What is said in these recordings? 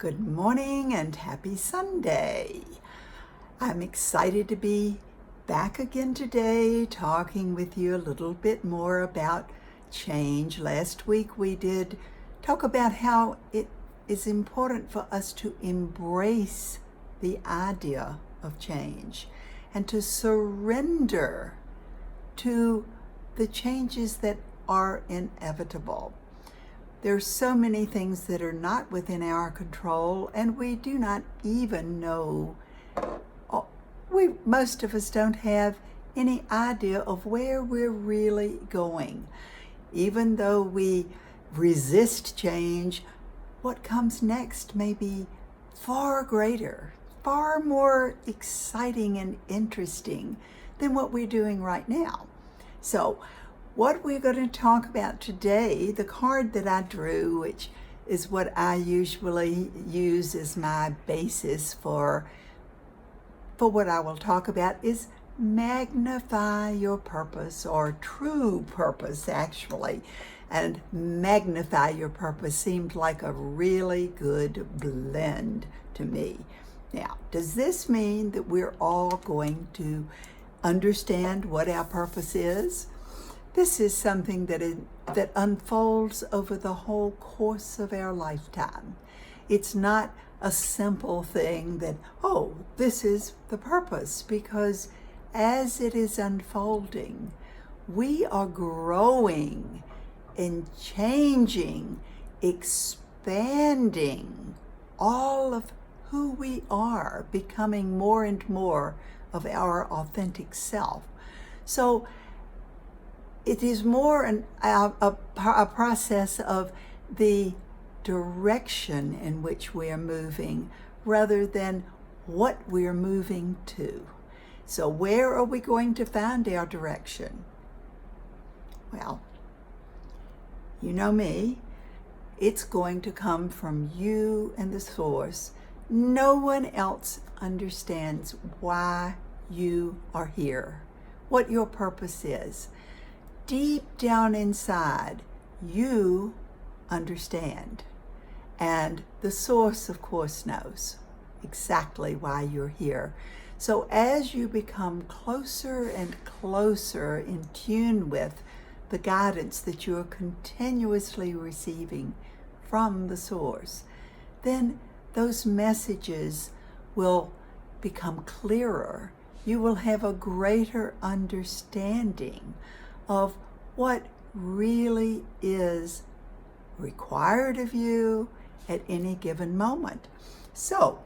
Good morning and happy Sunday. I'm excited to be back again today talking with you a little bit more about change. Last week we did talk about how it is important for us to embrace the idea of change and to surrender to the changes that are inevitable. There's so many things that are not within our control, and we do not even know. Most of us don't have any idea of where we're really going. Even though we resist change, what comes next may be far greater, far more exciting and interesting than what we're doing right now. So, what we're going to talk about today, the card that I drew, which is what I usually use as my basis for what I will talk about, is magnify your purpose, or true purpose actually. And magnify your purpose seemed like a really good blend to me. Now, does this mean that we're all going to understand what our purpose is? This is something that unfolds over the whole course of our lifetime. It's not a simple thing that, oh, this is the purpose, because as it is unfolding, we are growing and changing, expanding all of who we are, becoming more and more of our authentic self. So it is more a process of the direction in which we are moving rather than what we are moving to. So where are we going to find our direction? Well, you know me, it's going to come from you and the source. No one else understands why you are here, what your purpose is. Deep down inside, you understand. And the source, of course, knows exactly why you're here. So as you become closer and closer in tune with the guidance that you are continuously receiving from the source, then those messages will become clearer. You will have a greater understanding of what really is required of you at any given moment. So,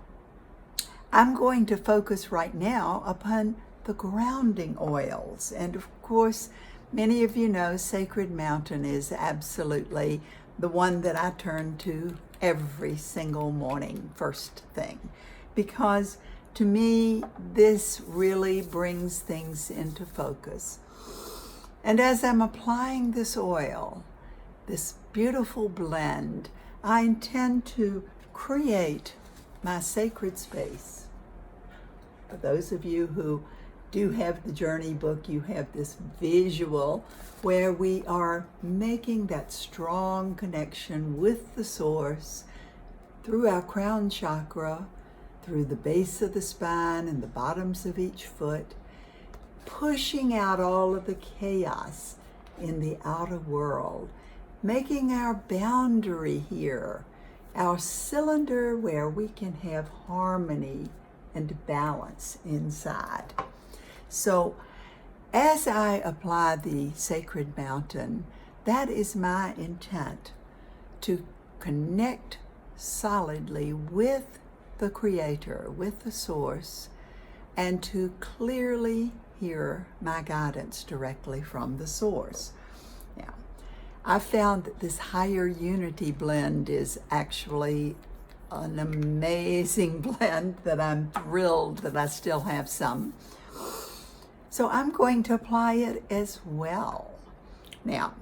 I'm going to focus right now upon the grounding oils. And of course, many of you know Sacred Mountain is absolutely the one that I turn to every single morning, first thing, because to me, this really brings things into focus. And as I'm applying this oil, this beautiful blend, I intend to create my sacred space. For those of you who do have the journey book, you have this visual where we are making that strong connection with the source through our crown chakra, through the base of the spine and the bottoms of each foot, pushing out all of the chaos in the outer world, making our boundary here, our cylinder where we can have harmony and balance inside. So as I apply the Sacred Mountain, that is my intent, to connect solidly with the Creator, with the Source, and to clearly hear my guidance directly from the source. Now, I found that this higher unity blend is actually an amazing blend that I'm thrilled that I still have some. So I'm going to apply it as well. Now,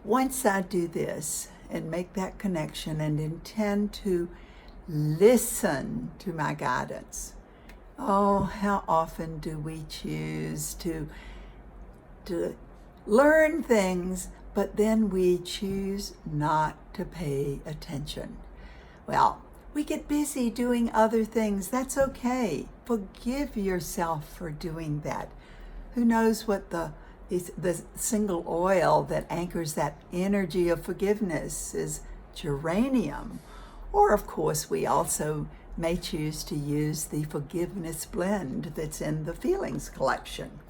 once I do this and make that connection and intend to listen to my guidance, oh, how often do we choose to learn things, but then we choose not to pay attention? Well, We get busy doing other things. That's okay. Forgive yourself for doing that. Who knows what the single oil that anchors that energy of forgiveness is? Geranium. Or of course, we also may choose to use the forgiveness blend that's in the Feelings collection.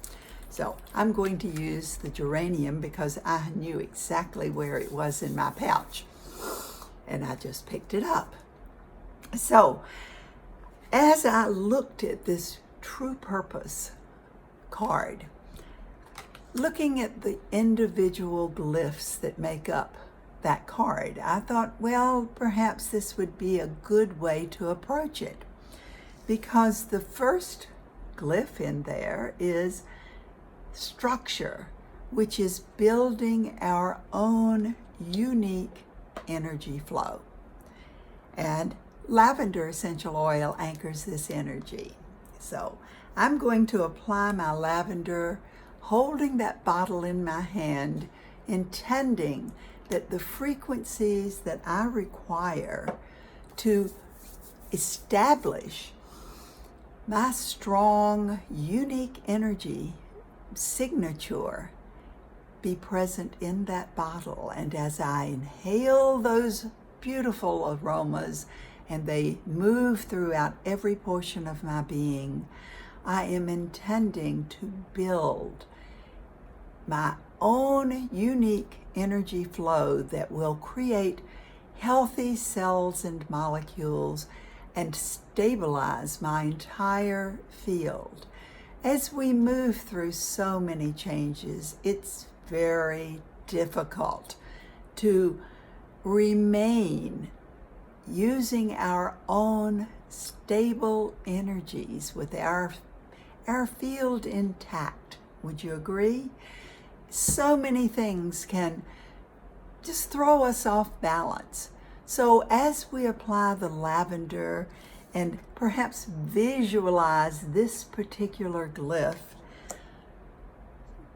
So I'm going to use the geranium because I knew exactly where it was in my pouch, and I just picked it up. So as I looked at this True Purpose card, looking at the individual glyphs that make up that card, I thought, well, perhaps this would be a good way to approach it, because the first glyph in there is structure, which is building our own unique energy flow. And lavender essential oil anchors this energy. So I'm going to apply my lavender, holding that bottle in my hand, intending that the frequencies that I require to establish my strong, unique energy signature be present in that bottle. And as I inhale those beautiful aromas and they move throughout every portion of my being, I am intending to build my own unique energy flow that will create healthy cells and molecules and stabilize my entire field. As we move through so many changes, it's very difficult to remain using our own stable energies with our field intact. Would you agree? So many things can just throw us off balance. So as we apply the lavender and perhaps visualize this particular glyph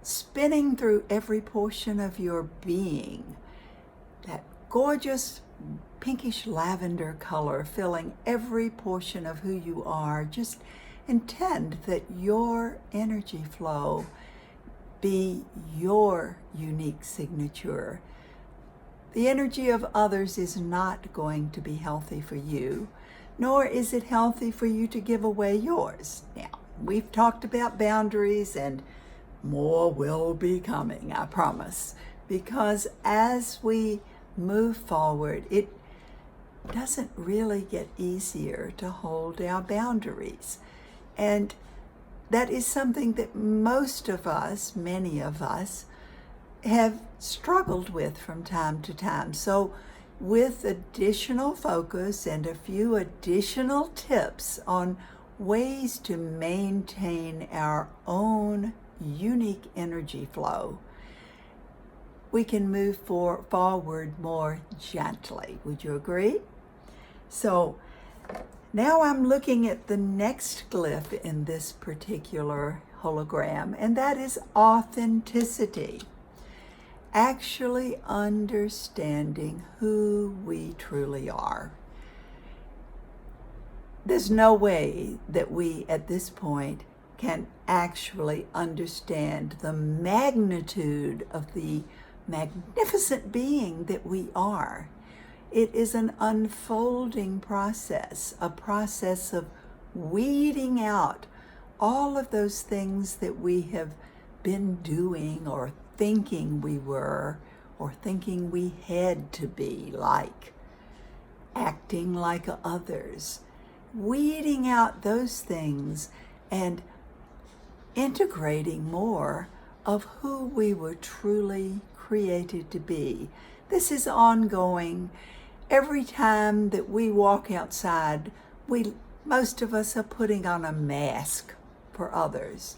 spinning through every portion of your being, that gorgeous pinkish lavender color filling every portion of who you are, just intend that your energy flow be your unique signature. The energy of others is not going to be healthy for you, nor is it healthy for you to give away yours. Now, we've talked about boundaries, and more will be coming, I promise, because as we move forward, it doesn't really get easier to hold our boundaries. And that is something that most of us, many of us, have struggled with from time to time. So with additional focus and a few additional tips on ways to maintain our own unique energy flow, we can move forward more gently. Would you agree? So now I'm looking at the next glyph in this particular hologram, and that is authenticity. Actually understanding who we truly are. There's no way that we at this point can actually understand the magnitude of the magnificent being that we are. It is an unfolding process, a process of weeding out all of those things that we have been doing or thinking we were, or thinking we had to be, like acting like others. Weeding out those things and integrating more of who we were truly created to be. This is ongoing. Every time that we walk outside, most of us are putting on a mask for others.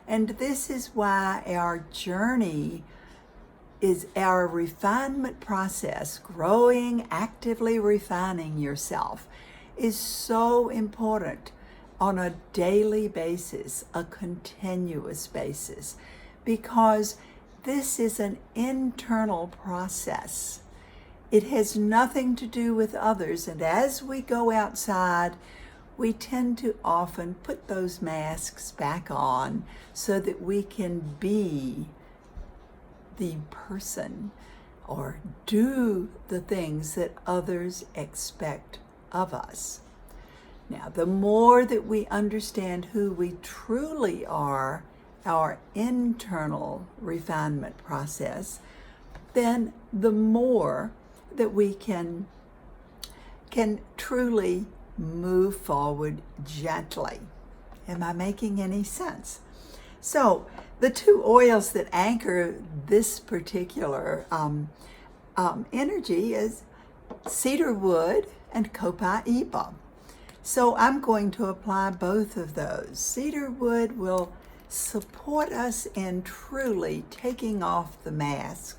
And this is why our journey is our refinement process. Growing, actively refining yourself is so important on a daily basis, a continuous basis, because this is an internal process. It has nothing to do with others. And as we go outside, we tend to often put those masks back on so that we can be the person or do the things that others expect of us. Now, the more that we understand who we truly are, our internal refinement process, then the more that we can truly move forward gently. Am I making any sense? So the two oils that anchor this particular energy is cedar wood and copaiba. So I'm going to apply both of those. Cedar wood will support us in truly taking off the mask,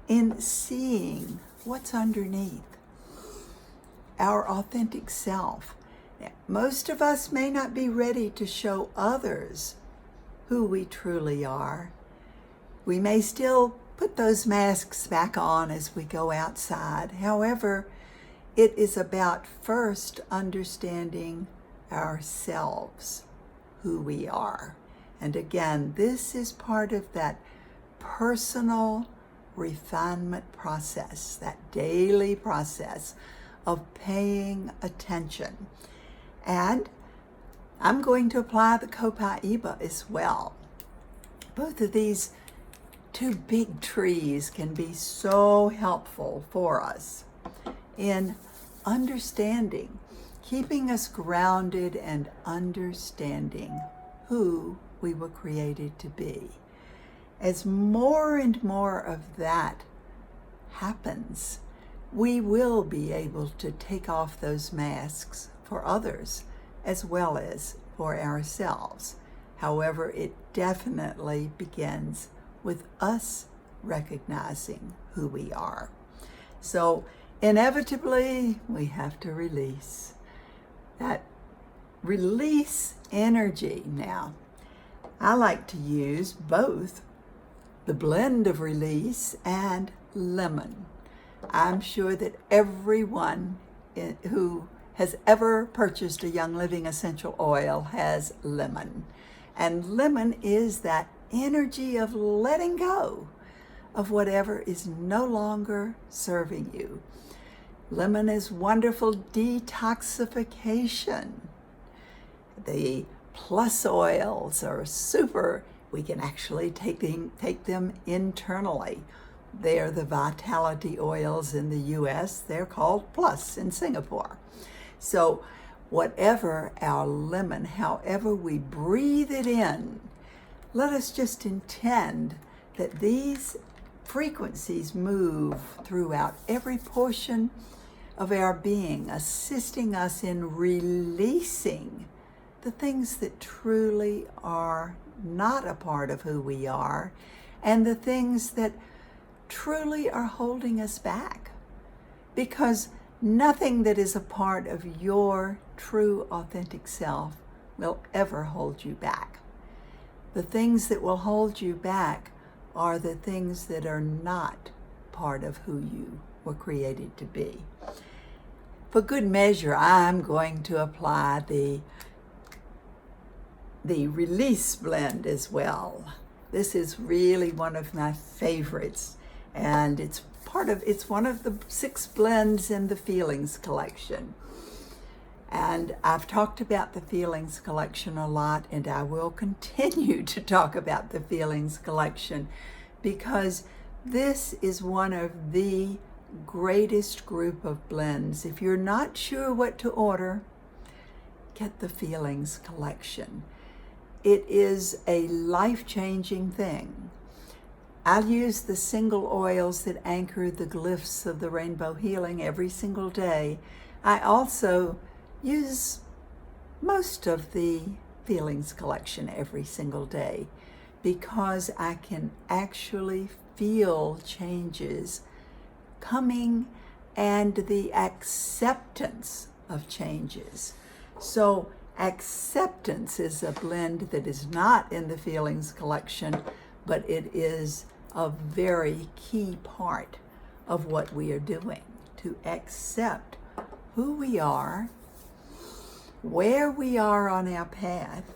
in seeing what's underneath, our authentic self. Now, most of us may not be ready to show others who we truly are. We may still put those masks back on as we go outside. However, it is about first understanding ourselves, who we are. And again, this is part of that personal refinement process, that daily process of paying attention. And I'm going to apply the copaiba as well. Both of these two big trees can be so helpful for us in understanding, keeping us grounded and understanding who we were created to be. As more and more of that happens, we will be able to take off those masks for others as well as for ourselves. However, it definitely begins with us recognizing who we are. So inevitably, we have to release. That release energy. Now, I like to use both the blend of release and lemon. I'm sure that everyone who has ever purchased a Young Living essential oil has lemon. And lemon is that energy of letting go of whatever is no longer serving you. Lemon is wonderful detoxification. The plus oils are super. We can actually take them internally. They're the vitality oils in the US. They're called plus in Singapore. So whatever our lemon, however we breathe it in, let us just intend that these frequencies move throughout every portion of our being, assisting us in releasing the things that truly are not a part of who we are, and the things that truly are holding us back. Because nothing that is a part of your true authentic self will ever hold you back. The things that will hold you back are the things that are not part of who you were created to be. For good measure, I'm going to apply the release blend as well. This is really one of my favorites, and it's one of the 6 blends in the Feelings collection. And I've talked about the Feelings collection a lot, and I will continue to talk about the Feelings collection because this is one of the greatest group of blends. If you're not sure what to order, get the Feelings collection. It is a life-changing thing. I'll use the single oils that anchor the glyphs of the rainbow healing every single day. I also use most of the Feelings collection every single day because I can actually feel changes coming and the acceptance of changes. So acceptance is a blend that is not in the Feelings collection, but it is a very key part of what we are doing, to accept who we are, where we are on our path,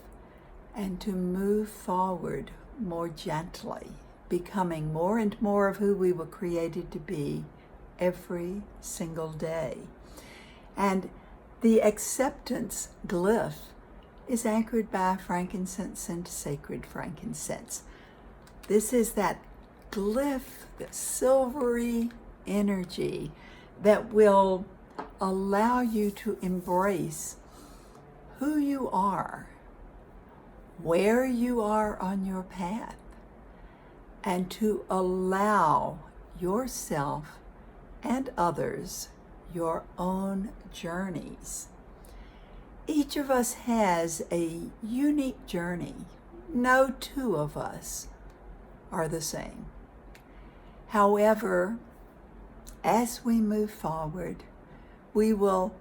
and to move forward more gently, becoming more and more of who we were created to be every single day. And the acceptance glyph is anchored by frankincense and sacred frankincense. This is that glyph, the silvery energy that will allow you to embrace who you are, where you are on your path, and to allow yourself and others your own journeys. Each of us has a unique journey. No two of us are the same. However, as we move forward, we will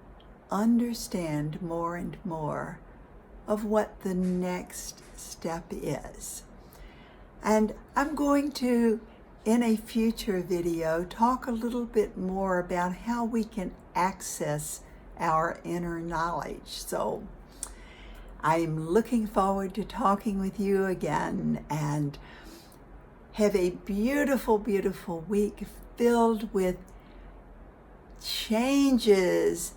understand more and more of what the next step is. And I'm going to, in a future video, talk a little bit more about how we can access our inner knowledge. So I'm looking forward to talking with you again, and have a beautiful, beautiful week filled with changes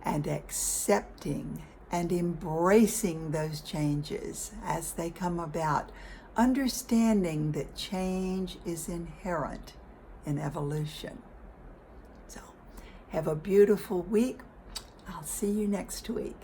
and accepting and embracing those changes as they come about, understanding that change is inherent in evolution. So have a beautiful week. I'll see you next week.